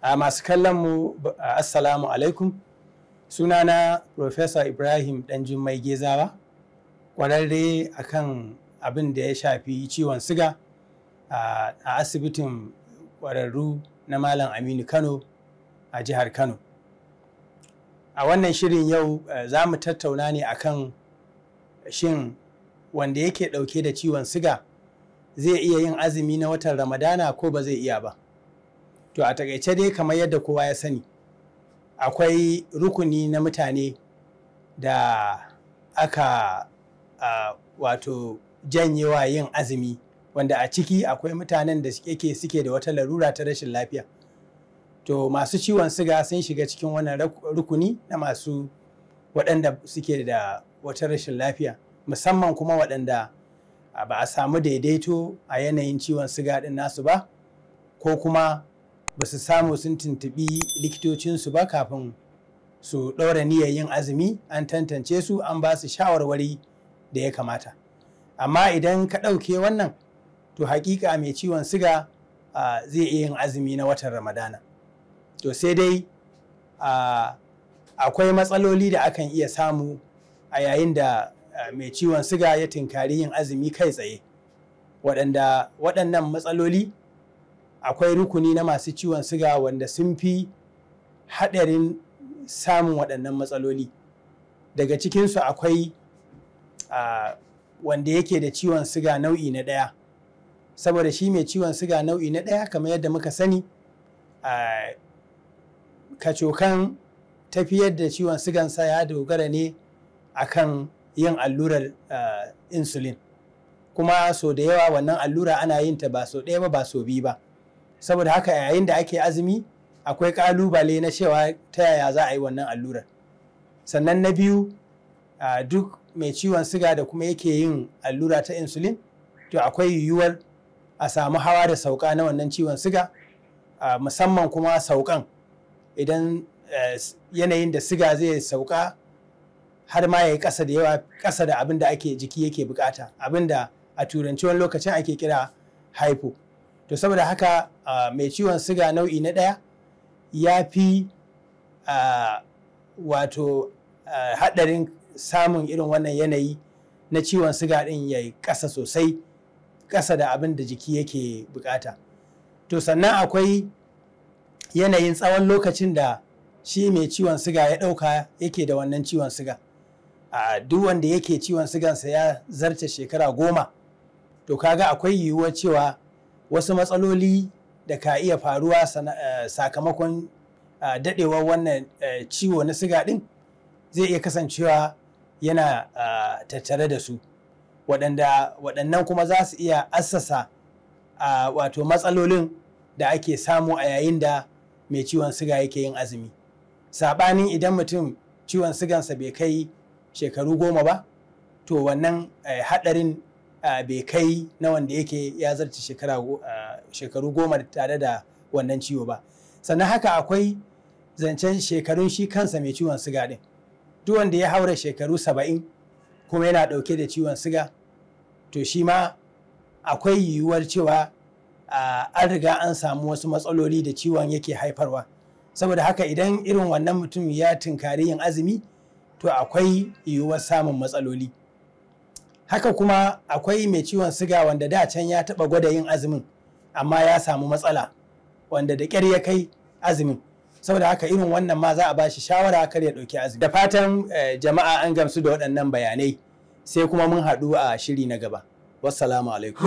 Masu kallon mu assalamu alaikum. Sunana Prof Ibrahim Danjunmai Gezawa, ƙwararre akan abin da ya shafi ciwon siga a asibitin ƙwararru na Malam Aminu Kano a jihar Kano. A wannan shirin yau za mu tattauna ne akan shin wanda yake ɗauke da ciwon siga zai iya yin azumi na watan Ramadana ko ba zai iya ba. To a takaice dai kamar yadda kowa ya sani, akwai rukuni na mutane da aka wato janyewa yin azumi, wanda a ciki akwai mutanen da suke da wata larura ta rashin lafiya. To masu ciwon siga sun shiga cikin wannan rukuni na masu waɗanda suke da wata rashin lafiya, musamman kuma waɗanda ba a samu daidaito a yanayin ciwon siga ɗin nasu ba, ko kuma ba su samu sun tuntuɓi likitocinsu ba kafin su ɗaura niyyar yin azumi, an tantance su an ba su shawarwari da ya kamata. Amma idan ka ɗauke wannan, to hakika mai ciwon siga zai iya yin azumi na watan Ramadana. To sai dai akwai matsaloli da akan iya samu a yayin da mai ciwon siga ya tinkari yin azumi kai tsaye, waɗannan matsaloli akwai rukuni na masu ciwon siga wanda sun fi haɗarin samun waɗannan matsaloli. Daga cikinsu akwai wanda yake da ciwon siga nau'i na ɗaya, saboda shi mai ciwon siga nau'i na ɗaya kamar yadda muka sani, kacokan tafiyar da ciwon sigansa ya dogara ne akan yin allurar insulin, kuma so da yawa wannan allura ana yin ta ba so ɗaya ba ba so biyu ba. Saboda haka yayin da ake azumi akwai ƙalubale na cewa ta yaya za a yi wannan allurar. Sannan na biyu, duk mai ciwon siga da kuma yake yin allura ta insulin, to akwai yiwuwar a samu hawa da sauka na wannan ciwon siga, musamman kuma saukan idan yanayin da siga zai sauka har ma ya yi ƙasa da yawa, ƙasa da abin da jiki yake bukata, abin da a turanci wani lokacin ake kira hypo. To saboda haka mai ciwon siga nau'i na ɗaya ya fi wato haɗarin samun irin wannan yanayi na ciwon siga ɗin ya yi ƙasa sosai, ƙasa da abin da jiki yake bukata. To sannan akwai yanayin tsawon lokacin da shi mai ciwon siga ya ɗauka yake da wannan ciwon siga. Duk wanda yake ciwon sigansa ya zarce shekara 10, to kaga akwai yiwuwar cewa wasu matsaloli da ka iya faruwa sakamakon daɗewar wannan ciwo na siga ɗin zai iya kasancewa yana tattare da su, waɗannan kuma za su iya assasa wato matsalolin da ake samu a yayin da mai ciwon siga yake yin azumi. Saɓanin idan mutum ciwon sigansa bai kai shekaru 10 ba, to wannan haɗarin bai kai na wanda yake ya zarce shekaru 10 tare da wannan ciwo ba. Sannan haka akwai zancen shekarun shi kansa mai ciwon siga ɗin. Duk wanda ya haura shekaru 70 kuma yana ɗauke da ciwon siga, to shi ma akwai yiwuwar cewa an riga an samu wasu matsaloli da ciwon yake haifarwa. Saboda haka idan irin wannan mutum ya tunkari yin azumi, to akwai yiwuwar samun matsaloli. Haka kuma akwai mai ciwon siga wanda da can ya taɓa gwada yin azumin amma ya samu matsala, wanda da ƙyar ya kai azumin. Saboda haka irin wannan ma za a ba shi shawara kar ya ɗauki azumi. Da fatan jama'a an gamsu da waɗannan bayanai, sai kuma mun haɗu a shiri na gaba. Wassalamu alaikum.